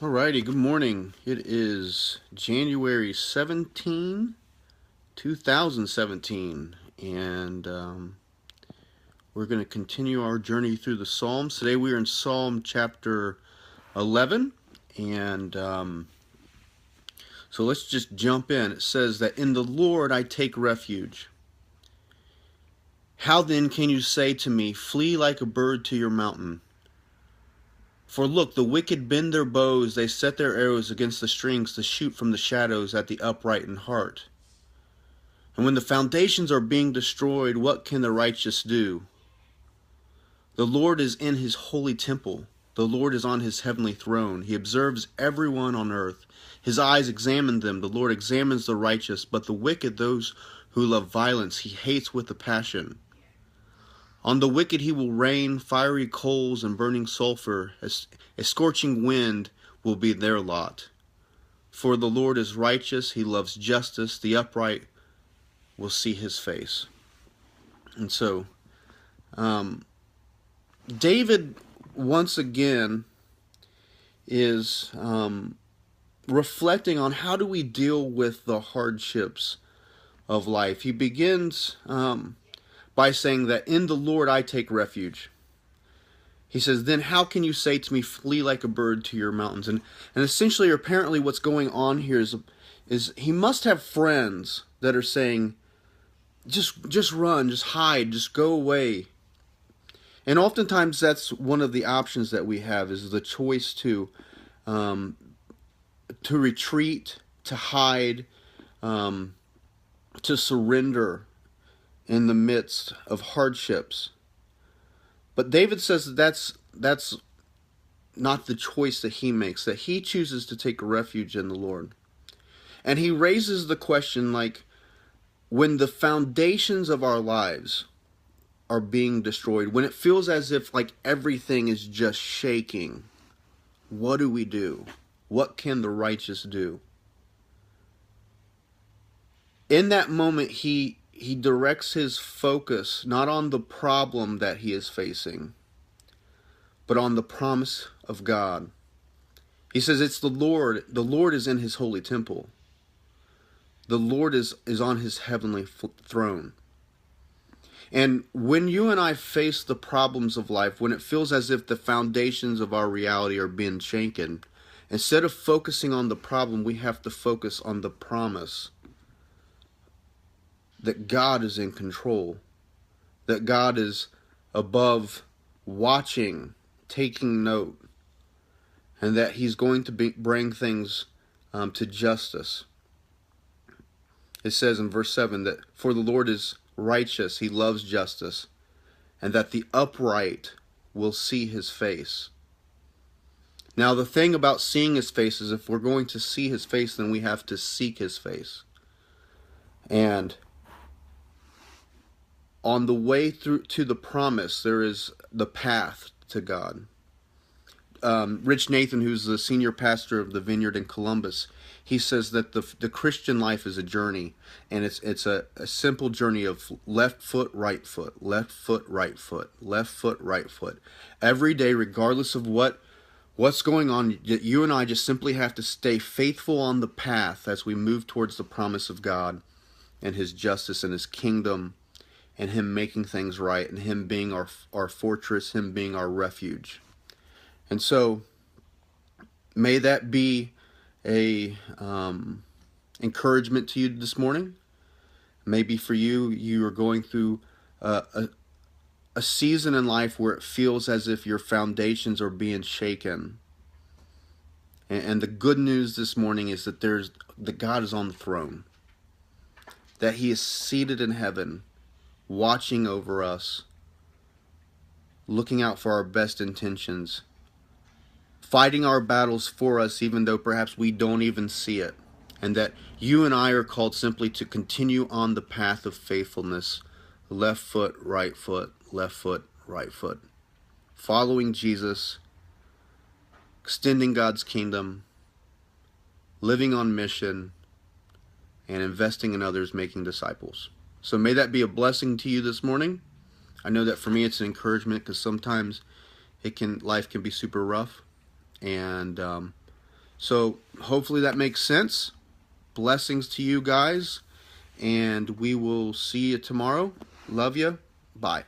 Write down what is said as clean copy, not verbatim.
Alrighty, good morning. It is January 17, 2017, and we're going to continue our journey through the Psalms. Today we are in Psalm chapter 11, and so let's just jump in. It says that, "In the Lord I take refuge. How then can you say to me, 'Flee like a bird to your mountain'? For look, the wicked bend their bows, they set their arrows against the strings to shoot from the shadows at the upright in heart. And when the foundations are being destroyed, what can the righteous do? The Lord is in his holy temple. The Lord is on his heavenly throne. He observes everyone on earth. His eyes examine them. The Lord examines the righteous, but the wicked, those who love violence, he hates with a passion. On the wicked he will rain fiery coals and burning sulfur. A scorching wind will be their lot. For the Lord is righteous, he loves justice, the upright will see his face." And so, David, once again, is reflecting on how do we deal with the hardships of life. He begins by saying that, "In the Lord I take refuge." He says, "Then how can you say to me, 'Flee like a bird to your mountains'?" And essentially, or apparently, what's going on here is he must have friends that are saying, just run, just hide, just go away. And oftentimes that's one of the options that we have, is the choice to retreat, to hide, to surrender in the midst of hardships. But David says that's not the choice that he makes, that he chooses to take refuge in the Lord. And he raises the question, like, when the foundations of our lives are being destroyed, when it feels as if like everything is just shaking, what do we do? What can the righteous do? In that moment, he directs his focus not on the problem that he is facing, but on the promise of God. He says it's the Lord. The Lord is in his holy temple. The Lord is on his heavenly throne. And when you and I face the problems of life, when it feels as if the foundations of our reality are being shaken, instead of focusing on the problem, we have to focus on the promise that God is in control, that God is above, watching, taking note, and that he's going to bring things to justice. It says in verse 7 that, "For the Lord is righteous, he loves justice, and that the upright will see his face." Now, the thing about seeing his face is, if we're going to see his face, then we have to seek his face. And on the way through to the promise, there is the path to God. Rich Nathan, who's the senior pastor of the Vineyard in Columbus, he says that the Christian life is a journey, and it's a simple journey of left foot, right foot, left foot, right foot, left foot, right foot. Every day, regardless of what's going on, you and I just simply have to stay faithful on the path as we move towards the promise of God and his justice and his kingdom, and him making things right, and him being our fortress, him being our refuge. And so, may that be a encouragement to you this morning. Maybe for you are going through a season in life where it feels as if your foundations are being shaken. And the good news this morning is that God is on the throne, that he is seated in heaven, watching over us, looking out for our best intentions, fighting our battles for us even though perhaps we don't even see it, and that you and I are called simply to continue on the path of faithfulness, left foot, right foot, left foot, right foot, following Jesus, extending God's kingdom, living on mission, and investing in others, making disciples. So may that be a blessing to you this morning. I know that for me it's an encouragement, because sometimes life can be super rough, and So hopefully that makes sense. Blessings to you guys, and we will see you tomorrow. Love you. Bye.